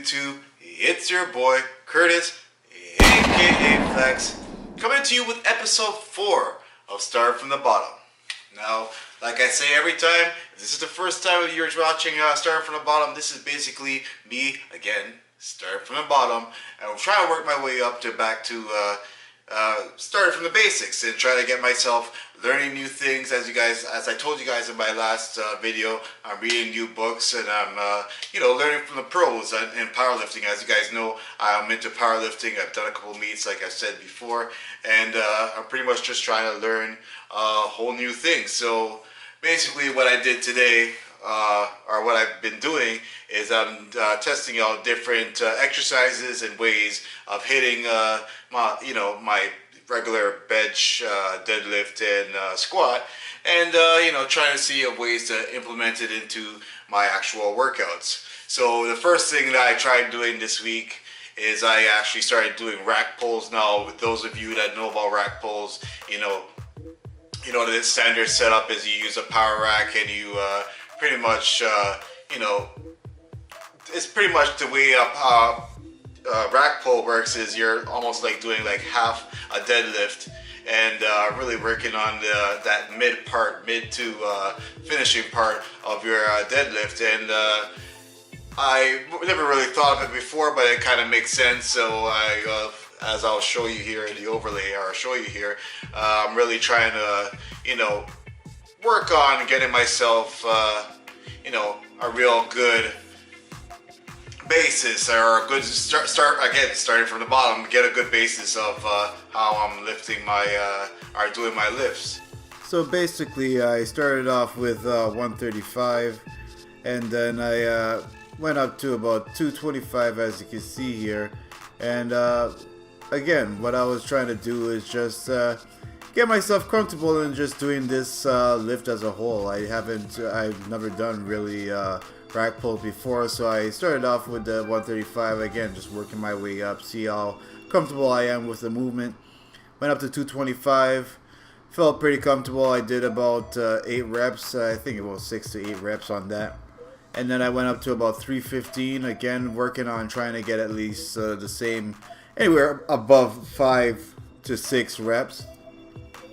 YouTube? It's your boy Curtis, aka Flex, coming to you with episode 4 of Start From The Bottom. Now, like I say every time, if this is the first time you're watching Start From The Bottom, this is basically me, again, start from the bottom, and I'm trying to work my way up to back to start from the basics and try to get myself learning new things. As I told you guys in my last video, I'm reading new books and I'm learning from the pros in powerlifting. As you guys know, I'm into powerlifting. I've done a couple meets, like I've said before, and I'm pretty much just trying to learn whole new things. So basically, what I did today, or what I've been doing, is I'm testing out different exercises and ways of hitting my regular bench, deadlift, and squat, and trying to see ways to implement it into my actual workouts. So the first thing that I tried doing this week is I actually started doing rack pulls. Now, with those of you that know about rack pulls, the standard setup is you use a power rack and you pretty much, it's pretty much the way rack pull works is you're almost like doing like half a deadlift and really working on that mid to finishing part of your deadlift. And I never really thought of it before, but it kind of makes sense. So as I'll show you here in the overlay, or show you here, I'm really trying to, work on getting myself, a real good basis, or a good starting from the bottom, get a good basis of how I'm lifting or doing my lifts. So basically, I started off with 135, and then I went up to about 225, as you can see here. And again, what I was trying to do is just get myself comfortable in just doing this lift as a whole. I've never done really rack pulls before, so I started off with the 135, again, just working my way up, see how comfortable I am with the movement. Went up to 225, felt pretty comfortable. I did about 8 reps, I think it was 6 to 8 reps on that. And then I went up to about 315, again, working on trying to get at least the same, anywhere above 5 to 6 reps.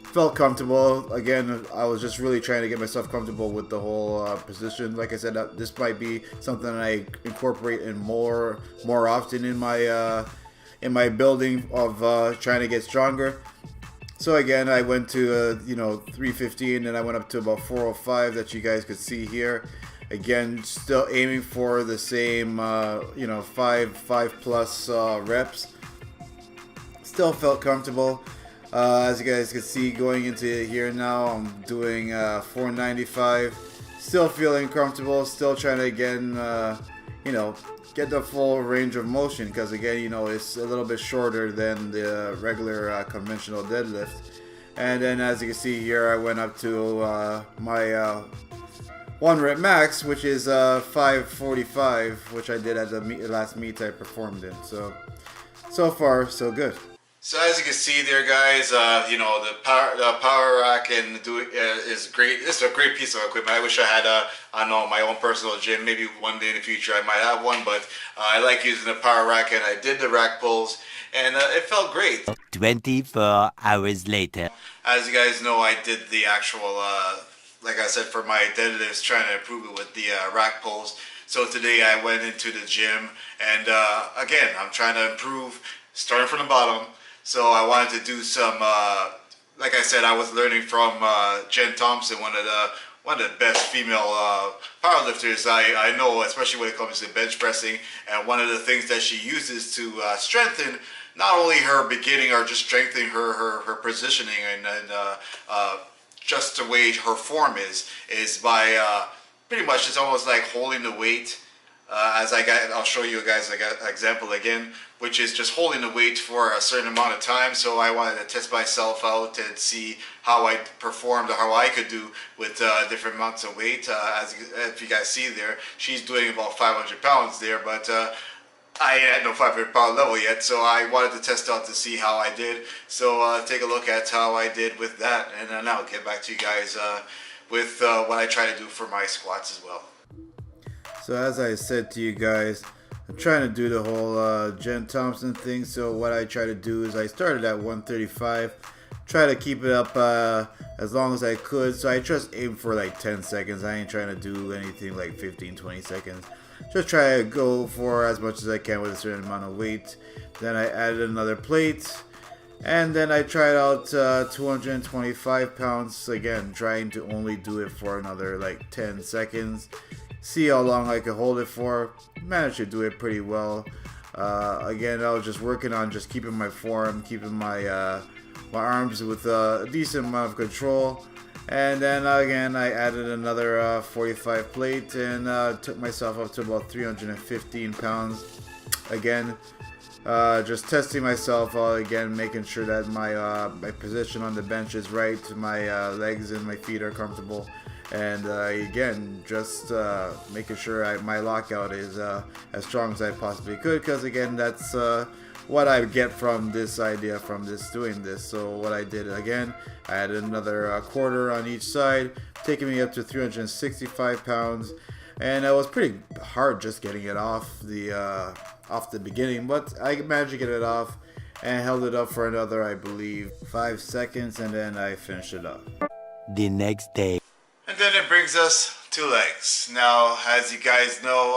Felt comfortable. Again, I was just really trying to get myself comfortable with the whole position. Like I said, this might be something I incorporate in more often in my building of trying to get stronger. So again, I went to 315, and I went up to about 405 that you guys could see here. Again, still aiming for the same 5 plus reps. Still felt comfortable. As you guys can see, going into here now, I'm doing 495. Still feeling comfortable. Still trying to again, get the full range of motion, because again, it's a little bit shorter than the regular conventional deadlift. And then, as you can see here, I went up to my 1 rep max, which is 545, which I did at the last meet I performed in. So far, so good. So as you can see there, guys, the power rack is great. It's a great piece of equipment. I wish I had my own personal gym. Maybe one day in the future I might have one, but I like using the power rack, and I did the rack pulls, and it felt great. 24 hours later. As you guys know, I did the actual, like I said, for my deadlifts, trying to improve it with the rack pulls. So today I went into the gym, and again, I'm trying to improve, starting from the bottom. So I wanted to do some, like I said, I was learning from Jen Thompson, one of the best female powerlifters I know, especially when it comes to bench pressing. And one of the things that she uses to strengthen not only her beginning, or just strengthening her positioning and just the way her form is by pretty much, it's almost like holding the weight. I'll show you guys an example again, which is just holding the weight for a certain amount of time. So I wanted to test myself out and see how I performed, or how I could do with different amounts of weight. If you guys see there, she's doing about 500 pounds there, but I had no 500-pound level yet, so I wanted to test out to see how I did. So take a look at how I did with that, and then I'll get back to you guys with what I try to do for my squats as well. So as I said to you guys, I'm trying to do the whole Jen Thompson thing. So what I try to do is I started at 135, try to keep it up as long as I could. So I just aim for like 10 seconds. I ain't trying to do anything like 15-20 seconds. Just try to go for as much as I can with a certain amount of weight. Then I added another plate, and then I tried out 225 pounds again, trying to only do it for another like 10 seconds. See how long I could hold it for. Managed to do it pretty well. Again, I was just working on just keeping my form, keeping my my arms with a decent amount of control. And then again, I added another 45 plate and took myself up to about 315 pounds. Again, just testing myself out again, making sure that my position on the bench is right, my legs and my feet are comfortable. And again, just making sure my lockout is as strong as I possibly could, because again, that's what I get from this idea, from this doing this. So what I did again, I added another quarter on each side, taking me up to 365 pounds, and it was pretty hard just getting it off the beginning, but I managed to get it off and held it up for another, I believe, 5 seconds, and then I finished it up. The next day. And then it brings us to legs. Now, as you guys know,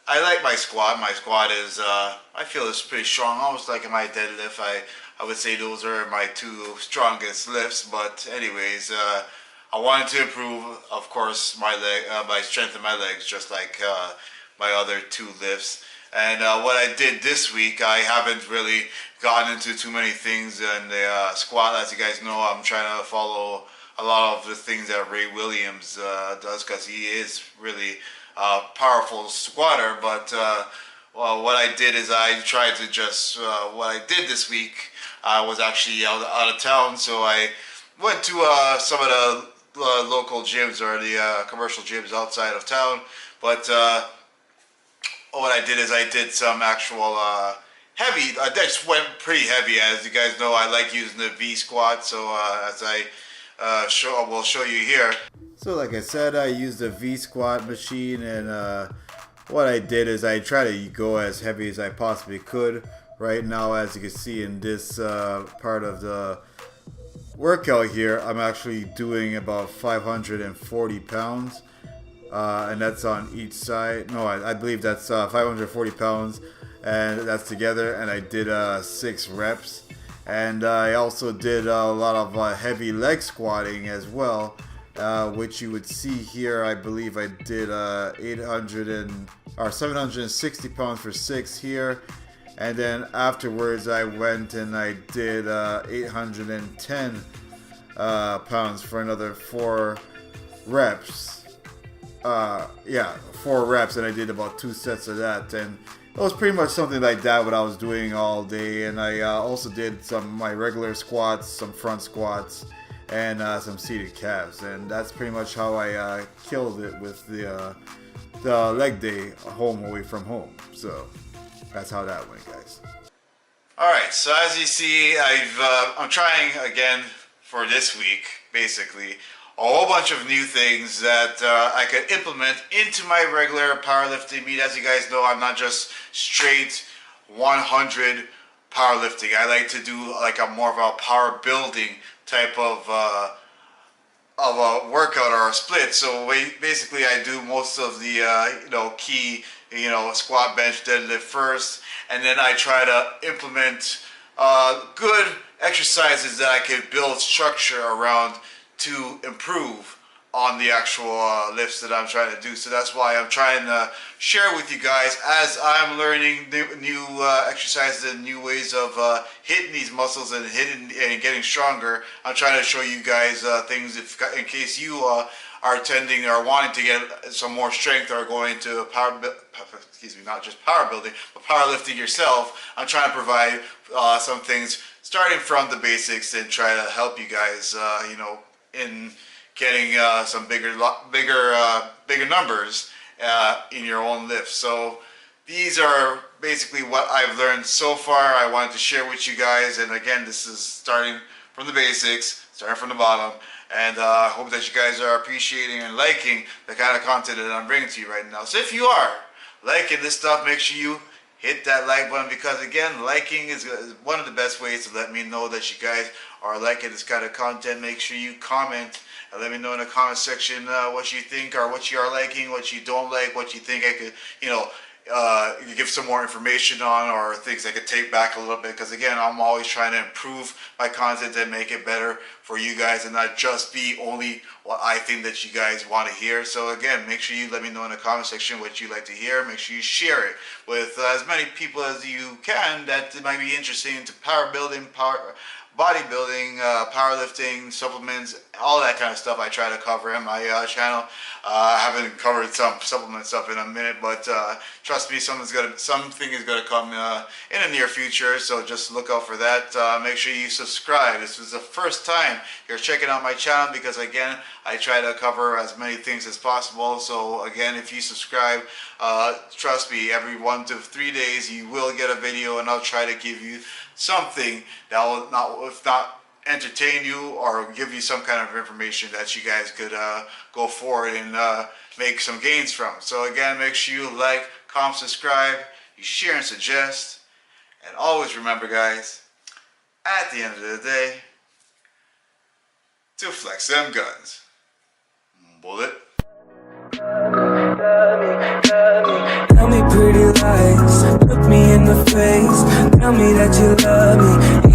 I like my squat. My squat is, I feel it's pretty strong, almost like in my deadlift. I would say those are my two strongest lifts. But anyways, I wanted to improve, of course, my strength in my legs, just like my other two lifts. And what I did this week, I haven't really gotten into too many things in the squat. As you guys know, I'm trying to follow a lot of the things that Ray Williams does, because he is really a powerful squatter. But well, what I did is I tried to just, what I did this week, I was actually out of town, so I went to some of the local gyms, or the commercial gyms outside of town. But what I did is I did some actual heavy, I just went pretty heavy. As you guys know, I like using the V squat, so as I will show you here. So like I said, I used a V squat machine, and what I did is I tried to go as heavy as I possibly could. Right now, as you can see in this part of the workout here, I'm actually doing about 540 pounds. And that's on each side. No, I believe that's 540 pounds, and that's together. And I did 6 reps. And I also did a lot of heavy leg squatting as well, which you would see here. I believe I did 760 pounds for 6 here, and then afterwards I went and I did 810 pounds for another 4 reps. 4 reps, and I did about 2 sets of that, and it was pretty much something like that what I was doing all day. And I also did some of my regular squats, some front squats, and some seated calves, and that's pretty much how I killed it with the leg day home away from home. So that's how that went, guys. Alright, so as you see, I'm trying again for this week, basically, a whole bunch of new things that I could implement into my regular powerlifting meet. As you guys know, I'm not just straight 100 powerlifting. I like to do like a more of a power building type of a workout or a split. So basically, I do most of the key squat, bench, deadlift first, and then I try to implement good exercises that I could build structure around to improve on the actual lifts that I'm trying to do. So that's why I'm trying to share with you guys, as I'm learning new exercises and new ways of hitting these muscles and getting stronger. I'm trying to show you guys things in case you are tending or wanting to get some more strength, or going to not just power building, but powerlifting yourself. I'm trying to provide some things starting from the basics and try to help you guys, in getting some bigger numbers in your own lifts. So these are basically what I've learned so far. I wanted to share with you guys, and again, this is starting from the basics, starting from the bottom, and I hope that you guys are appreciating and liking the kind of content that I'm bringing to you right now. So if you are liking this stuff, make sure you hit that like button, because again, liking is one of the best ways to let me know that you guys are liking this kind of content. Make sure you comment and let me know in the comment section what you think, or what you are liking, what you don't like, what you think I could, give some more information on, or things I could take back a little bit, because again, I'm always trying to improve my content and make it better for you guys, and not just be only what I think that you guys want to hear. So again, make sure you let me know in the comment section what you like to hear. Make sure you share it with as many people as you can that might be interested into power building, bodybuilding, powerlifting, supplements, all that kind of stuff I try to cover in my channel. I haven't covered some supplement stuff in a minute, but trust me, something is gonna come in the near future. So just look out for that. Make sure you subscribe. This is the first time you're checking out my channel, because again, I try to cover as many things as possible. So again, if you subscribe, trust me, every 1 to 3 days you will get a video, and I'll try to give you something that will not entertain you, or give you some kind of information that you guys could go forward and make some gains from. So again, make sure you like, comment, subscribe, you share and suggest, and always remember, guys, at the end of the day, to flex them guns. Bullet. Tell me pretty lies, look me in the face, tell me that you love me.